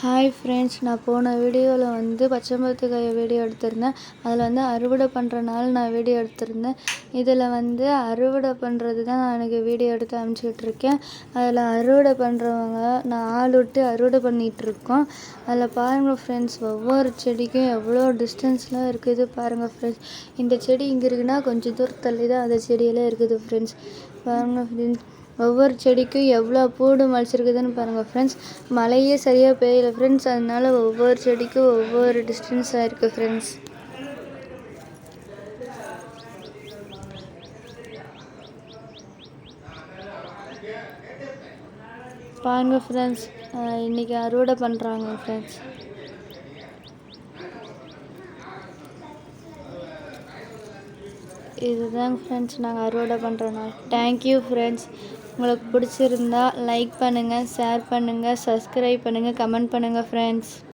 Hi friends, நான் போன வீடியோவில் வந்து பச்சை மிளகாய் வீடியோ எடுத்திருந்தேன். அதில் வந்து அறுவடை பண்ணுற நாள் நான் வீடியோ எடுத்திருந்தேன். இதில் வந்து அறுவடை பண்ணுறது தான் நான் எனக்கு வீடியோ எடுத்து அனுப்பிச்சிட்ருக்கேன். அதில் அறுவடை பண்ணுறவங்க நான் ஆள் விட்டு அறுவடை பண்ணிகிட்ருக்கோம். அதில் பாருங்கள் ஃப்ரெண்ட்ஸ், ஒவ்வொரு செடிக்கும் எவ்வளோ டிஸ்டன்ஸ்லாம் இருக்குது பாருங்கள் ஃப்ரெண்ட்ஸ். இந்த செடி இங்கே இருக்குன்னா கொஞ்சம் தூரம் தள்ளி தான் அந்த செடியெல்லாம் இருக்குது ஃப்ரெண்ட்ஸ். பாருங்கள் ஃப்ரெண்ட்ஸ், ஒவ்வொரு செடிக்கும் எவ்வளோ பூடு முளைச்சிருக்குதுன்னு பாருங்கள் ஃப்ரெண்ட்ஸ். மழையே சரியாக பெய்யலை ஃப்ரெண்ட்ஸ், அதனால் ஒவ்வொரு செடிக்கும் ஒவ்வொரு டிஸ்டன்ஸாக இருக்குது ஃப்ரெண்ட்ஸ். பாருங்கள் ஃப்ரெண்ட்ஸ், இன்றைக்கி அறுவடை பண்ணுறாங்க ஃப்ரெண்ட்ஸ். இதுதாங்க ஃப்ரெண்ட்ஸ் நாங்கள் அறுவடை பண்ணுற நாள். Thank you friends. உங்களுக்கு பிடிச்சிருந்தா லைக் பண்ணுங்கள், ஷேர் பண்ணுங்கள், சப்ஸ்கிரைப் பண்ணுங்கள், கமெண்ட் பண்ணுங்கள் ஃப்ரெண்ட்ஸ்.